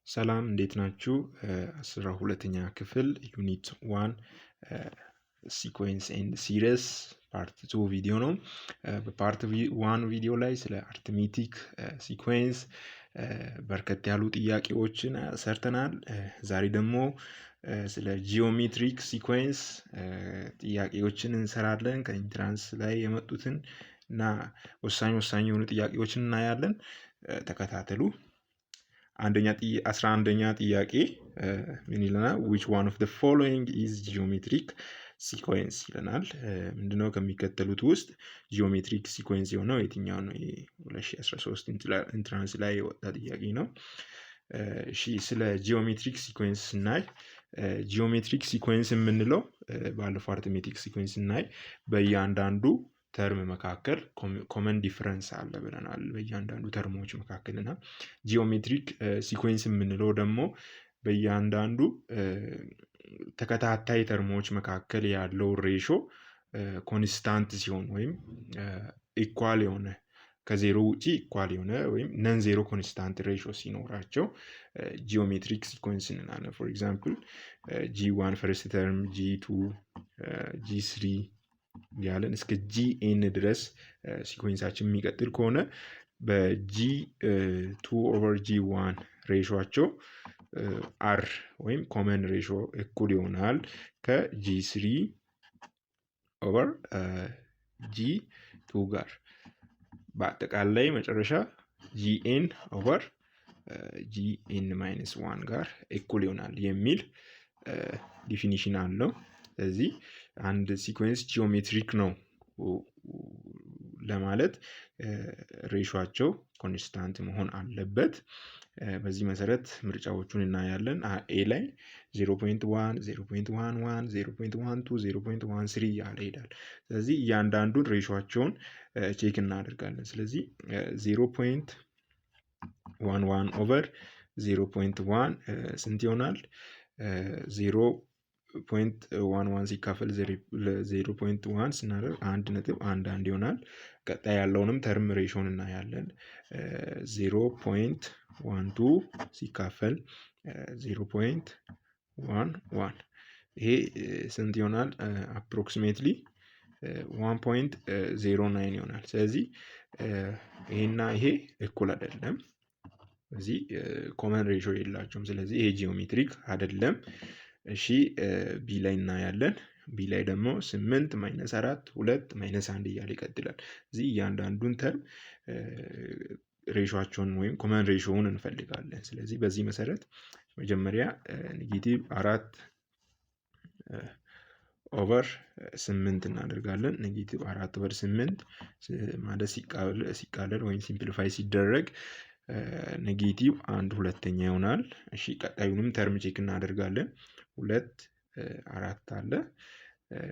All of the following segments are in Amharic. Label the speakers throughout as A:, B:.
A: ሰላም እንዴት ናችሁ? 12ኛ ክፍል ዩኒት 1 ሲኮንስ ኤንድ ሲሪስ ፓርት 2 ቪዲዮ ነው። በፓርት 1 ቪዲዮ ላይ ስለ አርትሜቲክ ሲኮንስ በርከት ያሉ ጥያቄዎችን ሰርተናል። ዛሬ ደግሞ ስለ ጂኦሜትሪክ ሲኮንስ ጥያቄዎችን እንሰራለን። ከኢንትራንስ ላይ የመጡትን እና ወሳኝ የሆኑ ጥያቄዎችን እናያለን። ተከታተሉ። 11ኛ ጥያቄ ምን ይለናል? which one of the following is geometric sequence ይለናል። ምንድነው ከሚከተሉት ውስጥ ጂኦሜትሪክ ሲኮንስ የሆነው የትኛው ነው? 2013 ኢንትራንስ ላይ የወጣ ጥያቄ ነው። እሺ ስለ ጂኦሜትሪክ ሲኮንስ ስናይ ጂኦሜትሪክ ሲኮንስ የምንለው ባለፈው አርትሜቲክ ሲኮንስ ስናይ በእያንዳንዱ ተርም መካከል ኮመን ዲፍረንስ አለ ብለናል። በእያንዳንዱ ተርሞች መካከል እና ጂኦሜትሪክ ሲኮንስ የምንለው ደግሞ በእያንዳንዱ ተከታታይ ተርሞች መካከል ያለው ሬሾ ኮንስታንት ሲሆን ወይም ኢኳል የሆነ ከዜሮ ውጪ ኢኳል የሆነ ወይም ነን ዜሮ ኮንስታንት ሬሾ ሲኖራቸው ጂኦሜትሪክ ሲኮንስ እንላለን። ፎር ኤግዛምፕል G1 ፈርስት ተርም፣ G2፣ G3 ያለን እስከ ጂኤን ድረስ ሲኮንሳችን የሚቀጥል ከሆነ በጂ2 ኦቨር ጂ1 ሬሾቸው አር ወይም ኮመን ሬሾ እኩል ይሆናል ከጂ3 ኦቨር ጂ2 ጋር። በአጠቃላይ መጨረሻ ጂኤን ኦቨር ጂኤን ማይነስ 1 ጋር እኩል ይሆናል የሚል ዲፊኒሽን አለው። ስለዚህ አንድ ሲኮንስ ጂኦሜትሪክ ነው ለማለት ሬሾቸው ኮንስታንት መሆን አለበት። በዚህ መሰረት ምርጫዎቹን እናያለን። ኤ ላይ 0.1 0.11 0.12 0.13 ያለ ይሄዳል። ስለዚህ እያንዳንዱን ሬሾቸውን ቼክ እናደርጋለን። ስለዚህ 0.11 ኦቨር 0.1 ስንት ይሆናል? 0.11 ሲካፈል 0.1 ስናደርግ 1.11 ይሆናል። ቀጣይ ያለውንም ተርም ሬሾን እናያለን። 0.12 ሲካፈል 0.11 ይሄ ስንት ይሆናል? አፕሮክሲሜትሊ 1.09 ይሆናል። ስለዚህ ይሄና ይሄ እኩል አይደለም። ስለዚህ ኮመን ሬሾ የላቸውም። ስለዚህ ይሄ ጂኦሜትሪክ አይደለም። እሺ ቢ ላይ እናያለን። ቢ ላይ ደግሞ 8 ማይነስ 4 2 ማይነስ 1 እያለ ይቀጥላል። እዚህ እያንዳንዱን ተርም ሬሾቸውን ወይም ኮመን ሬሾውን እንፈልጋለን። ስለዚህ በዚህ መሰረት መጀመሪያ ኔጌቲቭ 4 ኦቨር 8 እናደርጋለን። ኔጌቲቭ 4 ኦቨር 8 ማለት ሲቃለል ወይም ሲምፕሊፋይ ሲደረግ ኔጌቲቭ 1/2 ይሆናል። እሺ ቀጣዩንም ተርም ቼክ እናደርጋለን። 2 4 አለ።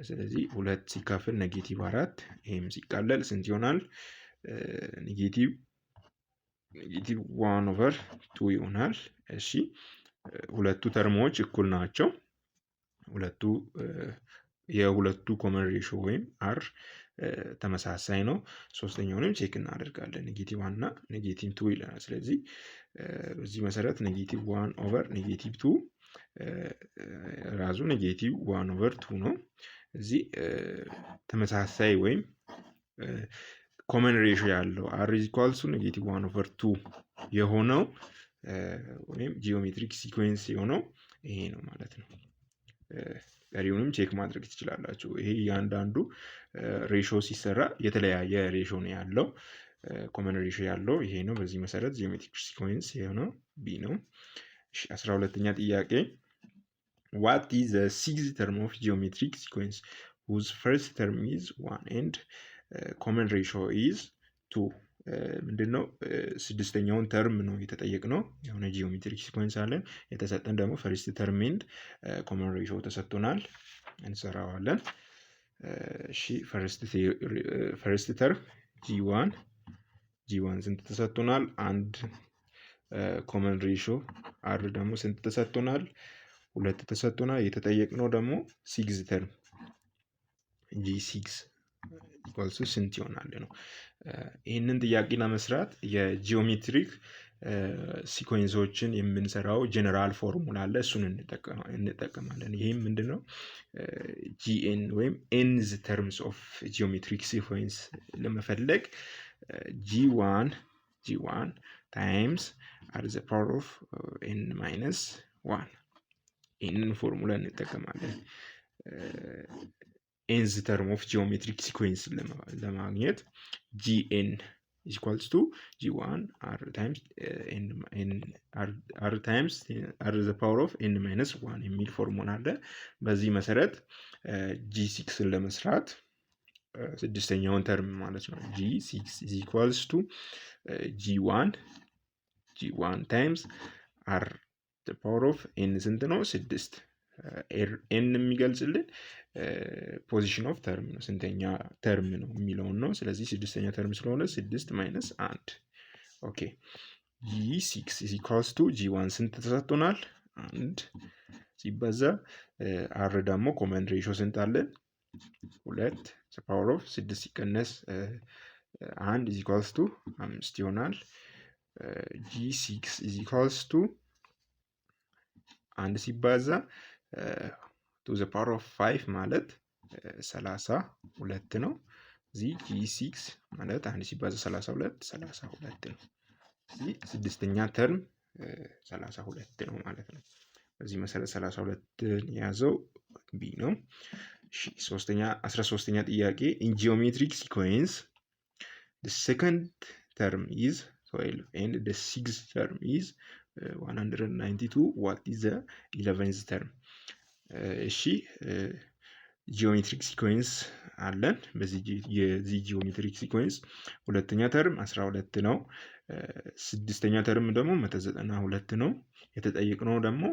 A: ስለዚህ 2 ሲካፈል ኔጌቲቭ 4 ይሄም ሲቃለል ስንት ይሆናል? ኔጌቲቭ 1/2 ይሆናል። እሺ ሁለቱ ተርሞች እኩል ናቸው። የሁለቱ ኮመን ሬሾ ወይም አር ተመሳሳይ ነው። ሶስተኛውንም ቼክ እናደርጋለን። ኔጌቲቭ 1 እና ኔጌቲቭ 2 ይለናል። ስለዚህ በዚህ መሰረት ኔጌቲቭ 1 ኦቨር ኔጌቲቭ 2 ራሱ ኔጌቲቭ 1 ኦቨር 2 ነው። እዚህ ተመሳሳይ ወይም ኮመን ሬሾ ያለው አር ኢዝ ኢኳልስ ቱ ኔጌቲቭ 1 ኦቨር 2 የሆነው ወይም ጂኦሜትሪክ ሲኮንስ የሆነው ይሄ ነው ማለት ነው። ቀሪውንም ቼክ ማድረግ ትችላላችሁ። ይሄ እያንዳንዱ ሬሾ ሲሰራ የተለያየ ሬሾ ነው ያለው። ኮመን ሬሾ ያለው ይሄ ነው። በዚህ መሰረት ጂኦሜትሪክ ሲኮንስ የሆነው ቢ ነው። 12ኛ ጥያቄ what is the sixth term of geometric sequence whose first term is 1 and common ratio is 2? ምንድነው? ስድስተኛውን ተርም ነው የተጠየቅነው። የሆነ ጂኦሜትሪክ ሲኮንስ አለን። የተሰጠን ደግሞ ፈርስት ተርም ኤንድ ኮመን ሬሾ ተሰጥቶናል። እንሰራዋለን። እሺ ፈርስት ተርም ጂ1 ስንት ተሰጥቶናል? አንድ ኮመን ሬሾ አር ደግሞ ስንት ተሰጥቶናል? 2 ተሰጥቶናል። የተጠየቅነው ደግሞ ሲክስ ተርም ጂ6 ኢኳልስ ስንት ይሆናል ነው። ይህንን ጥያቄ ለመስራት የጂኦሜትሪክ ሲኮንሶችን የምንሰራው ጀነራል ፎርሙላ አለ። እሱን እንጠቀማለን። ይህም ምንድነው? ጂኤን ወይም ኤንዝ ተርምስ ኦፍ ጂኦሜትሪክ ሲኮንስ ለመፈለግ ጂ1 ታይምስ አት ዘ ፓወር ኦፍ ኤን ማይነስ 1 ይህንን ፎርሙላ እንጠቀማለን። ኤንዝ ተርም ኦፍ ጂኦሜትሪክ ሲኮንስ ለማግኘት ጂኤን is equals to G1 R times R times R the power of n minus 1 የሚል ፎርሙላ አለ። በዚህ መሰረት G6ን ለመስራት ስድስተኛውን ተርም ማለት ነው G6 is equals to G1 times R the power of n ስንት ነው? 6 n የሚገልጽልን ፖዚሽን ኦፍ ተርም ነው፣ ስንተኛ ተርም ነው የሚለውን ነው። ስለዚህ ስድስተኛ ተርም ስለሆነ 6 ማይነስ 1 ኦኬ። G6 is equals to G1 ስንት ተሰጥቶናል? 1 ሲባዛ R ደግሞ ኮመን ሬሾ ስንት አለን? 2 the power of 6 ሲቀነስ 1 is equals to 5 ይሆናል። G6 is equals to 1 ሲባዛ to the power of 5 ማለት 32 ነው። እዚህ G6 ማለት 1 ሲባዛ 32 ነው። እዚህ ስድስተኛ ተርም 32 ነው ማለት ነው። በዚህ መሰረት 32ን የያዘው ቢ ነው። እሺ 13ኛ ጥያቄ in geometric sequence the second term is 12 and the sixth term is 192 what is the 11th term? እሺ ጂኦሜትሪክ ሲኮንስ አለን። የዚህ ጂኦሜትሪክ ሲኮንስ ሁለተኛ ተርም 12 ነው። ስድስተኛ ተርም ደግሞ 192 ነው። የተጠየቅነው ደግሞ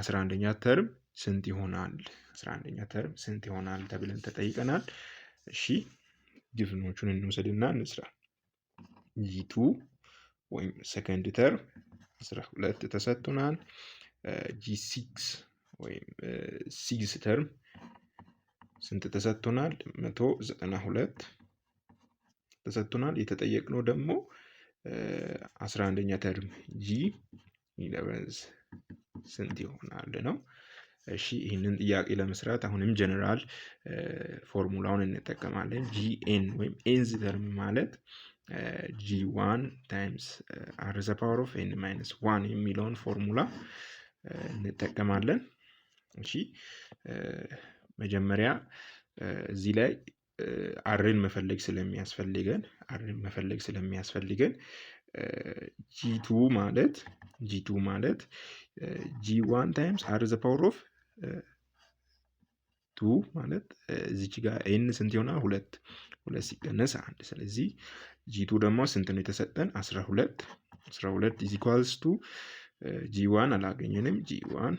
A: 11ኛ ተርም ስንት ይሆናል? 11ኛ ተርም ስንት ይሆናል ተብለን ተጠይቀናል። እሺ ጊቭኖቹን እንውሰድና እንስራ። G2 ወይም ሰከንድ ተርም 12 ተሰጥቶናል። G6 ወይም ሲክስ ተርም ስንት ተሰጥቶናል? 192 ተሰጥቶናል። የተጠየቅነው ደግሞ 11ኛ ተርም G11 ስንት ይሆናል ነው። እሺ ይህንን ጥያቄ ለመስራት አሁንም ጀነራል ፎርሙላውን እንጠቀማለን። ጂኤን ወይም ኤንዝ ተርም ማለት G1 ታይምስ R the power of n minus 1 የሚለውን ፎርሙላ እንጠቀማለን። እሺ መጀመሪያ እዚህ ላይ አርን መፈለግ ስለሚያስፈልገን G2 ማለት G1 ታይምስ R the power of 2 ማለት እዚች ጋር n ስንት ይሆናል? 2 ሲቀነስ 1። ስለዚህ G2 ደግሞ ስንት ነው የተሰጠን? 12 is equals to G1 አላገኘንም። G1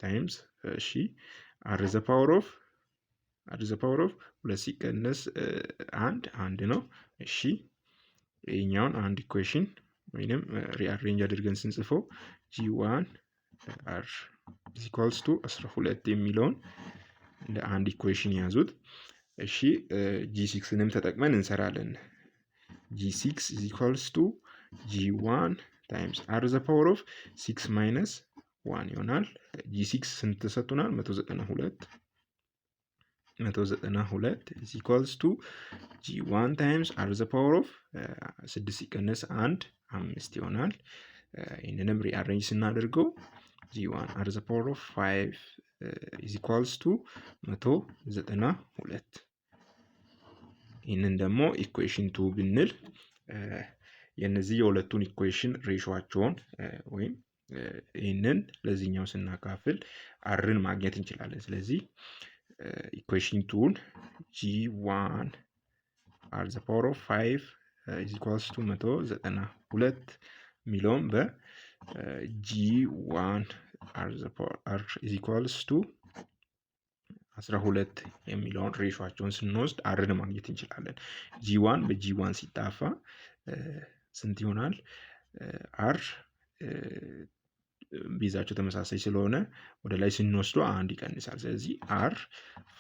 A: ታይምስ እሺ R the power of 2 ሲቀነስ 1 ነው። እሺ ይሄኛውን አንድ ኢኩዌሽን ወይንም ሪአሬንጅ አድርገን ስንጽፈው G1 R is equals to 12 የሚለውን እንደ አንድ ኢኩዌሽን ያዙት። እሺ G6ንም ተጠቅመን እንሰራለን። G6 is equals to G1 times R the power of 6 minus 1 ይሆናል። G6 ስንት ተሰጥቶናል? 192 is equals to G1 times R the power of 6 ሲቀነስ 1 5 ይሆናል። ይህንንም ሪአሬንጅ ስናደርገው G1 R the power of 5 is equals to 192። ይህንን ደግሞ ኢኩዌሽን 2 ብንል የነዚህ የሁለቱን ኢኩዌሽን ሬሾአቸውን ወይም ይህንን ለዚህኛው ስናካፍል አርን ማግኘት እንችላለን። ስለዚህ ኢኩዌሽን 2ን G1 R the power of 5 is equals to 192 የሚለውን በG1 R the power R is equals to 12 የሚለውን ሬሾአቸውን ስንወስድ አርን ማግኘት እንችላለን። G1 በG1 ሲጣፋ ስንት ይሆናል? R ቤዛቸው ተመሳሳይ ስለሆነ ወደ ላይ ስንወስደው 1 ይቀንሳል። ስለዚህ R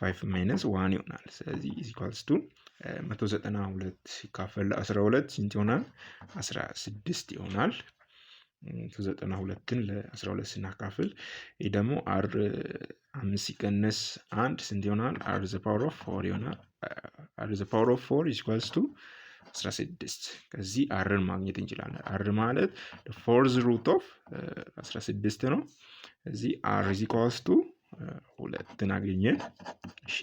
A: 5 minus 1 ይሆናል። ስለዚህ is equals to 192 ሲካፈል ለ12 ስንት ይሆናል? 16 ይሆናል። 192ን ለ12 ስናካፍል ይህ ደግሞ አር 5 ሲቀነስ 1 ስንት ይሆናል? አር ዘ ፓወር ኦፍ 4 ይሆናል። አር ዘ ፓወር ኦፍ 4 ኢኳልስ ቱ 16። ከዚህ አርን ማግኘት እንችላለን። አር ማለት ፎርዝ ሩት ኦፍ 16 ነው። እዚህ አር ኢዝ ኢኳልስ ቱ 2ን አገኘን። እሺ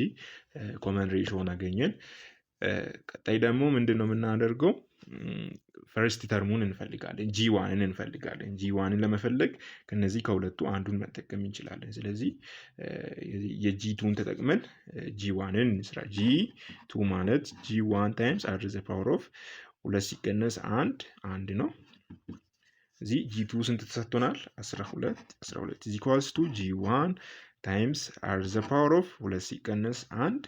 A: ኮመን ሬሾን አገኘን። ቀጣይ ደግሞ ምንድን ነው የምናደርገው? ፈርስት ተርሙን እንፈልጋለን። ጂ1ን እንፈልጋለን። ጂ1ን ለመፈለግ ከነዚህ ከሁለቱ አንዱን መጠቀም እንችላለን። ስለዚህ የጂ2ን ተጠቅመን ጂ1ን እንስራ። ጂ2 ማለት ጂ1 ታይምስ አር ዘ ፓወር ኦፍ 2 ሲቀነስ 1 ነው። እዚህ ጂ2 ስንት ተሰጥቶናል? 12 ኢዝ ኢኳልስ ቱ ጂ1 ታይምስ አር ዘ ፓወር ኦፍ 2 ሲቀነስ 1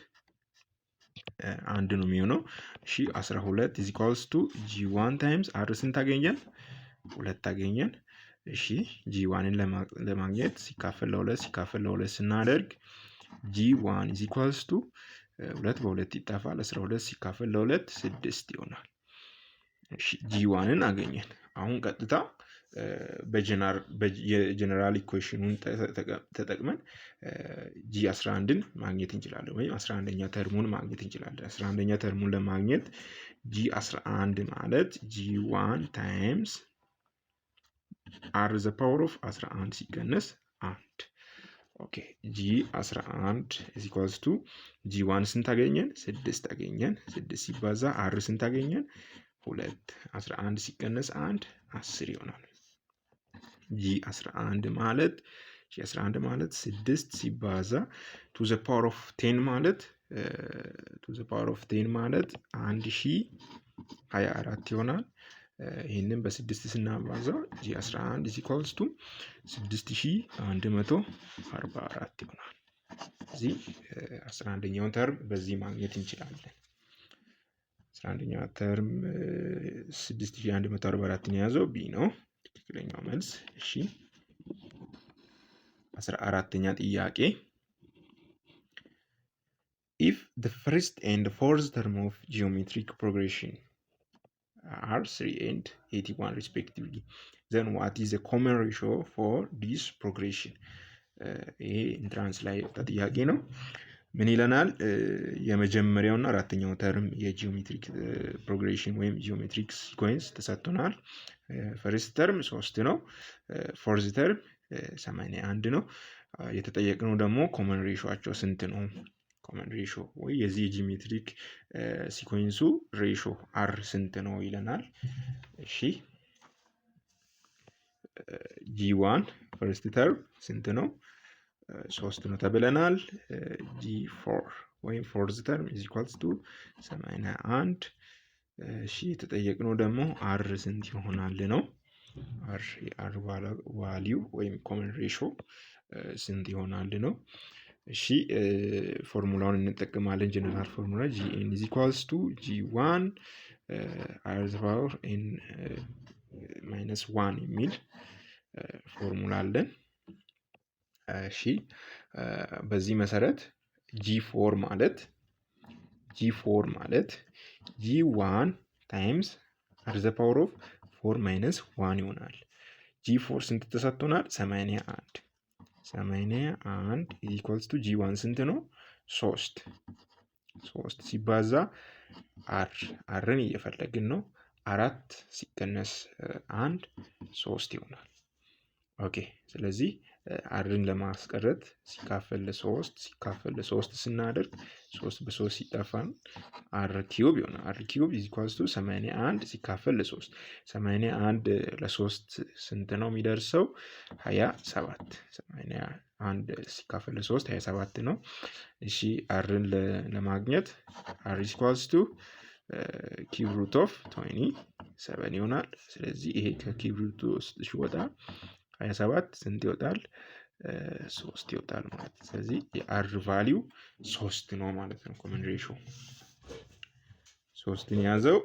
A: ነው የሚሆነው። እሺ 12 ኢዝ ኢኳልስ ቱ ጂ1 ታይምስ አር ስንት አገኘን? 2 አገኘን። እሺ ጂ1ን ለማግኘት ሲካፈል ለ2 ስናደርግ ጂ1 ኢዝ ኢኳልስ ቱ 2 በ2 ይጣፋል። 12 ሲካፈል ለ2 6 ይሆናል። እሺ ጂ1ን አገኘን። አሁን ቀጥታ የጀነራል ኢኩዌሽኑን ተጠቅመን ጂ11ን ማግኘት እንችላለን፣ ወይም 11ኛ ተርሙን ማግኘት እንችላለን። 11ኛ ተርሙን ለማግኘት ጂ11 ማለት ጂ1 ታይምስ አር ዘ ፓወር ኦፍ 11 ሲቀነስ 1። ኦኬ ጂ11 ኢዝ ኢኳልስ ቱ ጂ1 ስንት አገኘን? 6 አገኘን። 6 ሲባዛ አር ስንት አገኘን? 2። 11 ሲቀነስ 1 10 ይሆናል። ጂ11 ማለት 6 ሲባዛ ቱ ዘ ፓወር ኦፍ 10 ማለት 1024 ይሆናል። ይህንን በ6 ስናባዛው ጂ11 ኢዝ ኢኳልስ ቱ 6144 ይሆናል። እዚህ 11ኛውን ተርም በዚህ ማግኘት እንችላለን። 11ኛው ተርም 6144ን የያዘው ቢ ነው ትክክለኛው መልስ። እሺ 14ኛ ጥያቄ if the first and fourth term of geometric progression are 3 and 81 respectively, then what is the common ratio for this progression? ይሄ ኢንትራንስ ላይ የወጣ ጥያቄ ነው። ምን ይለናል? የመጀመሪያውና አራተኛው ተርም የጂኦሜትሪክ ፕሮግሬሽን ወይም ጂኦሜትሪክ ሲኮንስ ተሰጥቶናል። ፈርስት ተርም 3 ነው። ፎርዝ ተርም 81 ነው። የተጠየቅነው ደግሞ ኮመን ሬሾአቸው ስንት ነው? ኮመን ሬሾ ወይ የዚህ ጂኦሜትሪክ ሲኮንሱ ሬሾ አር ስንት ነው ይለናል። እሺ ጂ1 ፈርስት ተርም ስንት ነው? 3 ነው ተብለናል። ጂ4 ወይም ፎርዝ ተርም ኢዝ ኢኳልስ ቱ 81። እሺ የተጠየቅነው ደግሞ አር ስንት ይሆናል ነው። አር ቫሊዩ ወይም ኮመን ሬሾ ስንት ይሆናል ነው። እሺ ፎርሙላውን እንጠቀማለን። ጀነራል ፎርሙላ ጂኤን ኢዝ ኢኳልስ ቱ ጂ1 አር ዘ ፓወር ኤን ማይነስ 1 የሚል ፎርሙላ አለን። እሺ በዚህ መሰረት ጂ4 ማለት ጂ1 ታይምስ አር ዘ ፓወር ኦፍ 4 ማይነስ 1 ይሆናል። ጂ4 ስንት ተሰጥቶናል? 81 ኢኳልስ ቱ ጂ1 ስንት ነው? 3 ሲባዛ አርን እየፈለግን ነው። 4 ሲቀነስ 1 3 ይሆናል። ኦኬ ስለዚህ አርን ለማስቀረት ሲካፈል ለ3 ስናደርግ 3 በ3 ሲጠፋን አር ኪዩብ ይሆናል። አር ኪዩብ ኢዝ ኢኳልስ ቱ 81 ሲካፈል ለ3 81 ለ3 ስንት ነው የሚደርሰው? 27 81 ሲካፈል ለ3 27 ነው። እሺ አርን ለማግኘት አር ኢዝ ኢኳልስ ቱ ኪዩብ ሩት ኦፍ 27 ይሆናል። ስለዚህ ይሄ ከኪዩብ ሩት ውስጥ ሲወጣ 27 ስንት ይወጣል? 3 ይወጣል ማለት ነው። ስለዚህ የአር ቫሊዩ 3 ነው ማለት ነው። ኮመን ሬሾ 3ን ያዘው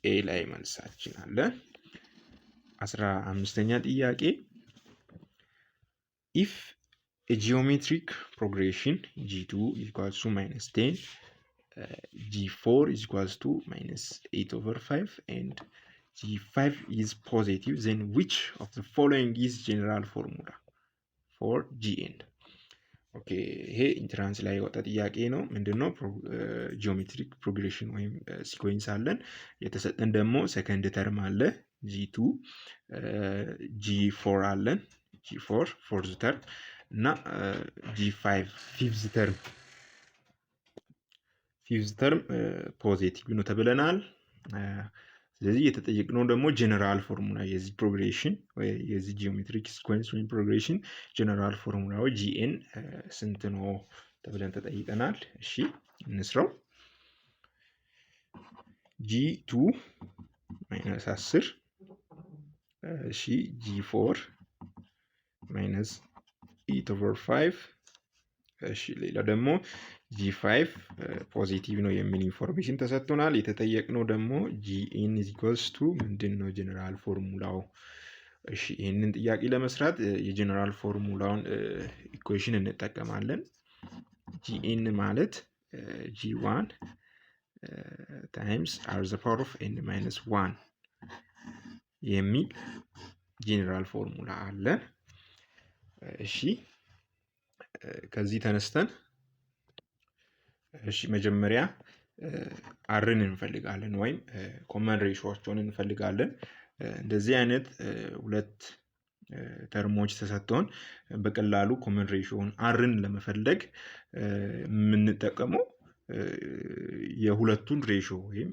A: ኤ ላይ መልሳችን አለ። 15ኛ ጥያቄ if a geometric progression g2 equals to minus 10 G4 is equals to minus 8 over 5 and G5 is positive, then which of the following is general formula for Gn? ኦኬ ይሄ ኢንትራንስ ላይ የወጣ ጥያቄ ነው። ምንድነው ጂኦሜትሪክ ፕሮግሬሽን ወይም ሲኮንስ አለን። የተሰጠን ደግሞ ሰከንድ ተርም አለ G2 G4 አለን G4 ፎርዝ ተርም እና G5 ፊፍዝ ተርም ፖዚቲቭ ነው ተብለናል። ስለዚህ የተጠየቅነው ደግሞ ጀነራል ፎርሙላ የዚህ ፕሮግሬሽን ወይ የዚህ ጂኦሜትሪክ ሲኮንስ ወይም ፕሮግሬሽን ጀነራል ፎርሙላው ጂኤን ስንት ነው ተብለን ተጠይቀናል። እሺ እንስራው። G2 ማይነስ 10 እሺ G4 ማይነስ 8 over 5 እሺ ሌላ ደግሞ G5 ፖዚቲቭ ነው የሚል ኢንፎርሜሽን ተሰጥቶናል። የተጠየቅነው ደግሞ Gn is equals to ምንድነው ጀነራል ፎርሙላው? እሺ ይህንን ጥያቄ ለመስራት የጀነራል ፎርሙላውን ኢኩዌሽን እንጠቀማለን። Gn ማለት G1 times r the power of n minus 1 የሚል ጀነራል ፎርሙላ አለ። እሺ ከዚህ ተነስተን እሺ መጀመሪያ አርን እንፈልጋለን ወይም ኮመን ሬሾዎችን እንፈልጋለን። እንደዚህ አይነት ሁለት ተርሞች ተሰጥቶን በቀላሉ ኮመን ሬሾውን አርን ለመፈለግ የምንጠቀመው የሁለቱን ሬሾ ወይም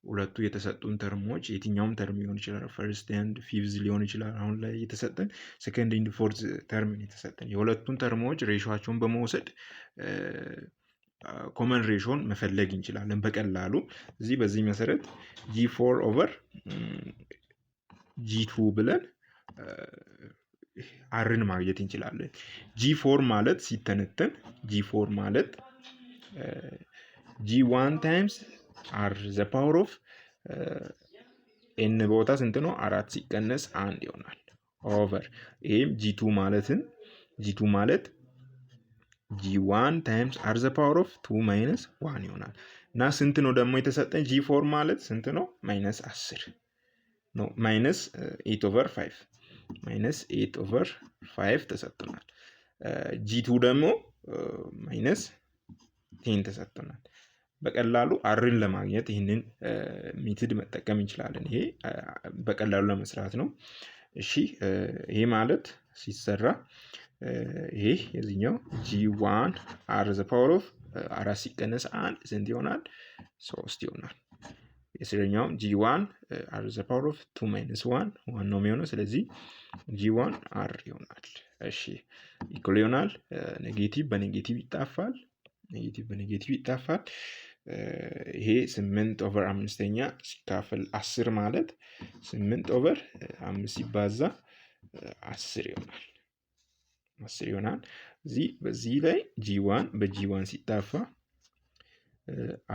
A: ሁለቱ የተሰጡን ተርሞች የትኛውም ተርም ሊሆን ይችላል። ፈርስት ኤንድ ፊፍዝ ሊሆን ይችላል። አሁን ላይ የተሰጠን ሰከንድ ኤንድ ፎርዝ ተርም የተሰጠን የሁለቱን ተርሞች ሬሾአቸውን በመውሰድ ኮመን ሬሾን መፈለግ እንችላለን በቀላሉ። እዚህ በዚህ መሰረት G4 ኦቨር G2 ብለን አርን ማግኘት እንችላለን። G4 ማለት ሲተነተን G4 ማለት G1 times r the power of n ቦታ ስንት ነው? 4 ሲቀነስ 1 ይሆናል ኦቨር ይሄም G2 ማለት G1 times r the power of 2 minus 1 ይሆናል። እና ስንት ነው ደግሞ የተሰጠን? G4 ማለት ስንት ነው? ማይነስ 10 ነው። ማይነስ 8 over 5 ማይነስ 8 over 5 ተሰጥቶናል። G2 ደግሞ ማይነስ 10 ተሰጥቶናል። በቀላሉ አርን ለማግኘት ይህንን ሜትድ መጠቀም እንችላለን። ይሄ በቀላሉ ለመስራት ነው። እሺ ይሄ ማለት ሲሰራ ይሄ የዚህኛው G1 r the power of 4 ሲቀነስ 1 ስንት ይሆናል? 3 ይሆናል። የስረኛው G1 r the power of 2 minus 1 ነው የሚሆነው። ስለዚህ G1 r ይሆናል። እሺ ኢኩል ይሆናል ኔጌቲቭ በኔጌቲቭ ይጣፋል። ይሄ 8 ኦቨር 5ኛ ሲካፈል 10 ማለት 8 ኦቨር 5 ሲባዛ 10 ይሆናል። በዚህ ላይ G1 በG1 ሲጣፋ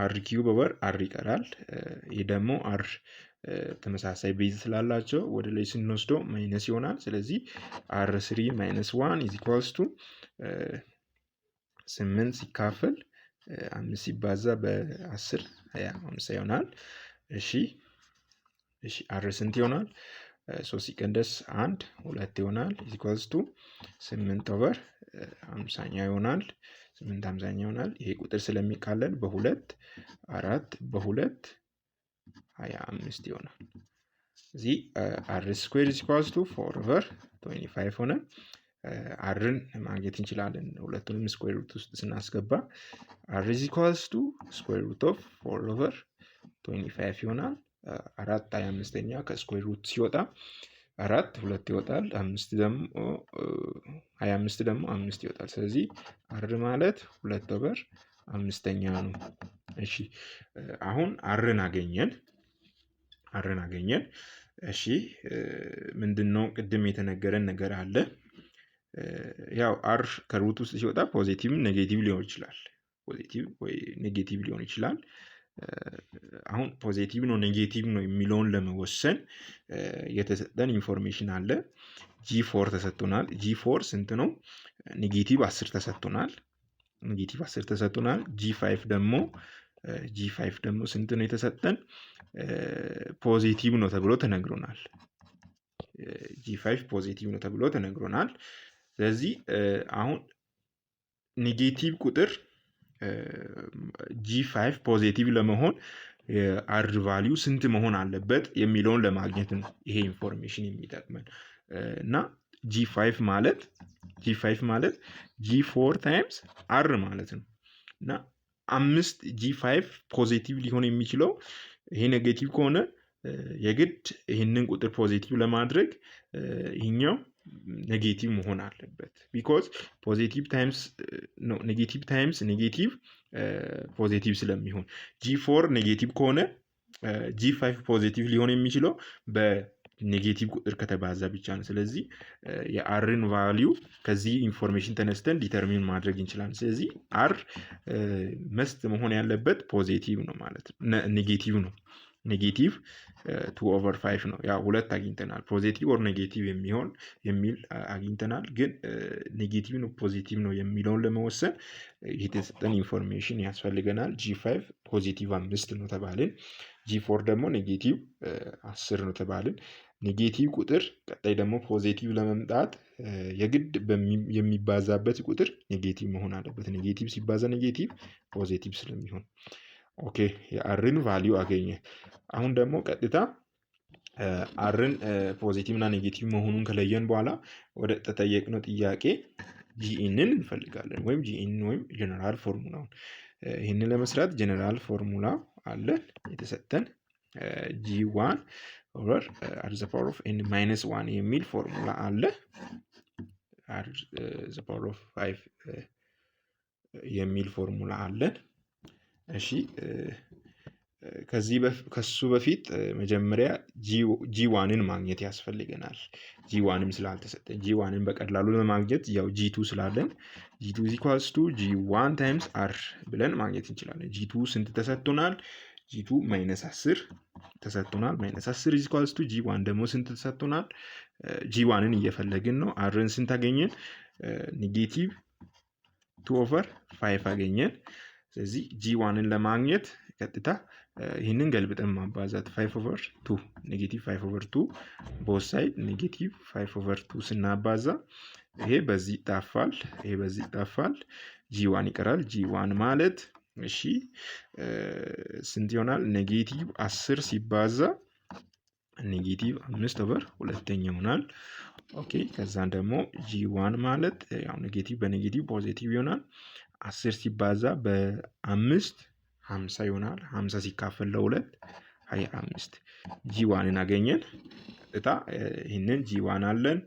A: r ኪዩብ ኦቨር r ይቀራል። ይሄ ደግሞ r ተመሳሳይ ቤዝ ስላላቸው ወደ ላይ ስንወስደው ማይነስ ይሆናል። ስለዚህ r3 minus 1 is equals to 8 ሲካፈል 5 ሲባዛ በ10 50 ይሆናል። እሺ r ስንት ይሆናል? 3 ሲቀነስ 1 2 ይሆናል is equals to 8 ኦቨር 50ኛ ይሆናል። 8 50ኛ ይሆናል። ይሄ ቁጥር ስለሚቃለል በ2 4 በ2 25 ይሆናል። እዚህ r ስኩዌር is equals to 4 ኦቨር 25 ሆነ። አርን ማግኘት እንችላለን ሁለቱንም ስኩዌር ሩት ውስጥ ስናስገባ r is equals to square root of 4 over 25 ይሆናል። 4 25ኛ ከስኩዌር ሩት ሲወጣ 4 2 ይወጣል። 5 ደግሞ 25 ደግሞ 5 ይወጣል። ስለዚህ r ማለት 2 over 5ኛ ነው። እሺ አሁን አርን አገኘን። እሺ ምንድነው ቅድም የተነገረን ነገር አለ። ያው r ከሩት ውስጥ ሲወጣ ፖዚቲቭ ኔጌቲቭ ሊሆን ይችላል። ፖዚቲቭ ወይ ኔጌቲቭ ሊሆን ይችላል። አሁን ፖዚቲቭ ነው ኔጌቲቭ ነው የሚለውን ለመወሰን የተሰጠን ኢንፎርሜሽን አለ። G4 ተሰጥቶናል። G4 ስንት ነው? ኔጌቲቭ 10 ተሰጥቶናል። ኔጌቲቭ 10 ተሰጥቶናል። ጂ5 ደግሞ ስንት ነው የተሰጠን? ፖዚቲቭ ነው ተብሎ ተነግሮናል። ጂ5 ፖዚቲቭ ነው ተብሎ ተነግሮናል። ስለዚህ አሁን ኔጌቲቭ ቁጥር ጂ5 ፖዚቲቭ ለመሆን የአር ቫልዩ ስንት መሆን አለበት የሚለውን ለማግኘት ነው ይሄ ኢንፎርሜሽን የሚጠቅመን እና ጂ5 ማለት ጂ4 ታይምስ አር ማለት ነው እና 5 ጂ5 ፖዚቲቭ ሊሆን የሚችለው ይሄ ኔጌቲቭ ከሆነ የግድ ይህንን ቁጥር ፖዚቲቭ ለማድረግ ይሄኛው ኔጌቲቭ መሆን አለበት። ቢኮዝ ፖዚቲቭ ታይምስ ኔጌቲቭ ታይምስ ኔጌቲቭ ፖዚቲቭ ስለሚሆን ጂ4 ኔጌቲቭ ከሆነ ጂ5 ፖዚቲቭ ሊሆን የሚችለው በኔጌቲቭ ቁጥር ከተባዛ ብቻ ነው። ስለዚህ የአርን ቫልዩ ከዚህ ኢንፎርሜሽን ተነስተን ዲተርሚን ማድረግ እንችላለን። ስለዚህ አር መስት መሆን ያለበት ፖዚቲቭ ነው ማለት ነው፣ ኔጌቲቭ ነው። ኔጌቲቭ 2/5 ነው። ያው ሁለት አግኝተናል፣ ፖዚቲቭ ኦር ኔጌቲቭ የሚል አግኝተናል። ግን ኔጌቲቭ ነው ፖዚቲቭ ነው የሚለውን ለመወሰን የተሰጠን ኢንፎርሜሽን ያስፈልገናል። ጂ5 ፖዚቲቭ 5 ነው ተባልን። ጂ4 ደግሞ ኔጌቲቭ 10 ነው ተባልን። ኔጌቲቭ ቁጥር ቀጣይ ደግሞ ፖዚቲቭ ለመምጣት የግድ የሚባዛበት ቁጥር ኔጌቲቭ መሆን አለበት። ኔጌቲቭ ሲባዛ ኔጌቲቭ ፖዚቲቭ ስለሚሆን ኦኬ፣ የአርን ቫልዩ አገኘ። አሁን ደግሞ ቀጥታ አርን ፖዚቲቭ እና ኔጌቲቭ መሆኑን ከለየን በኋላ ወደ ተጠየቅነው ጥያቄ ጂኤንን እንፈልጋለን፣ ወይም ጂኤን ወይም ጀነራል ፎርሙላውን። ይህንን ለመስራት ጀነራል ፎርሙላ አለ የተሰጠን ጂ1 ኦቨር አር ዘ ፓወር ኦፍ ኤን ማይነስ 1 የሚል ፎርሙላ አለ። አር ዘ ፓወር ኦፍ 5 የሚል ፎርሙላ አለን። እሺ ከሱ በፊት መጀመሪያ ጂ1ን ማግኘት ያስፈልገናል። ጂ1ም ስላልተሰጠን ጂ1ን በቀላሉ ለማግኘት ያው ጂ2 ስላለን ጂ2 ኢኳልስ ቱ ጂ1 ታይምስ አር ብለን ማግኘት እንችላለን። ጂ2 ስንት ተሰጥቶናል? ጂ2 -10 ተሰጥቶናል። -10 ኢኳልስ ቱ ጂ1 ደግሞ ስንት ተሰጥቶናል? ጂ1ን እየፈለግን ነው። አርን ስንት አገኘን? ኔጌቲቭ 2/5 አገኘን። ስለዚህ ጂ1ን ለማግኘት ቀጥታ ይህንን ገልብጠን ማባዛት 5/2 ኔጌቲቭ 5/2 ቦት ሳይድ ኔጌቲቭ 5/2 ስናባዛ ይሄ በዚህ ይጣፋል፣ ይሄ በዚህ ይጣፋል፣ ጂ1 ይቀራል። ጂ1 ማለት እሺ ስንት ይሆናል? ኔጌቲቭ 10 ሲባዛ ኔጌቲቭ 5/2 ይሆናል። ኦኬ ከዛን ደግሞ ጂ1 ማለት ያው ኔጌቲቭ በኔጌቲቭ ፖዚቲቭ ይሆናል። 10 ሲባዛ በ5 50 ይሆናል። 50 ሲካፈል ለ2 25። ጂ1ን አገኘን። ቀጥታ ይህንን ጂ1 አለን፣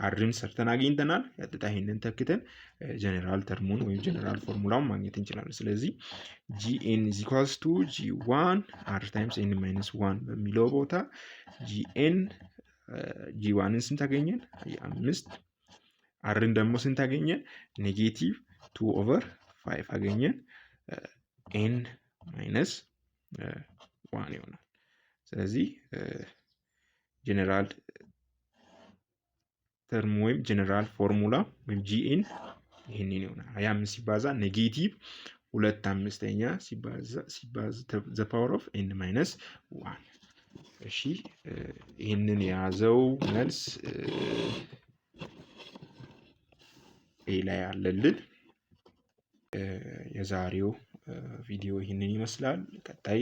A: አርን ሰርተን አግኝተናል። ቀጥታ ይህንን ተክተን ጀነራል ተርሙን ወይም ጀነራል ፎርሙላውን ማግኘት እንችላለን። ስለዚህ ጂኤን ኢዝ ኢኳልስ ቱ ጂ1 አር ታይምስ ኤን ማይነስ 1 በሚለው ቦታ ጂ1ን ስንት አገኘን? 5። አርን ደግሞ ስንት አገኘን? ኔጌቲቭ 2/5 አገኘን። ኤን ማይነስ 1 ይሆናል። ስለዚህ ጀነራል ተርም ወይም ጀነራል ፎርሙላ ወይም ጂኤን ይህንን ይሆናል። 25 ሲባዛ ኔጌቲቭ 2/5 ሲባዛ ዘ ፓወር ኦፍ ኤን ማይነስ 1። እሺ ይህንን የያዘው መልስ ኤ ላይ አለልን። የዛሬው ቪዲዮ ይህንን ይመስላል። ቀጣይ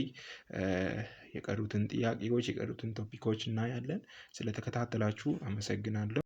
A: የቀሩትን ጥያቄዎች የቀሩትን ቶፒኮች እናያለን። ስለተከታተላችሁ አመሰግናለሁ።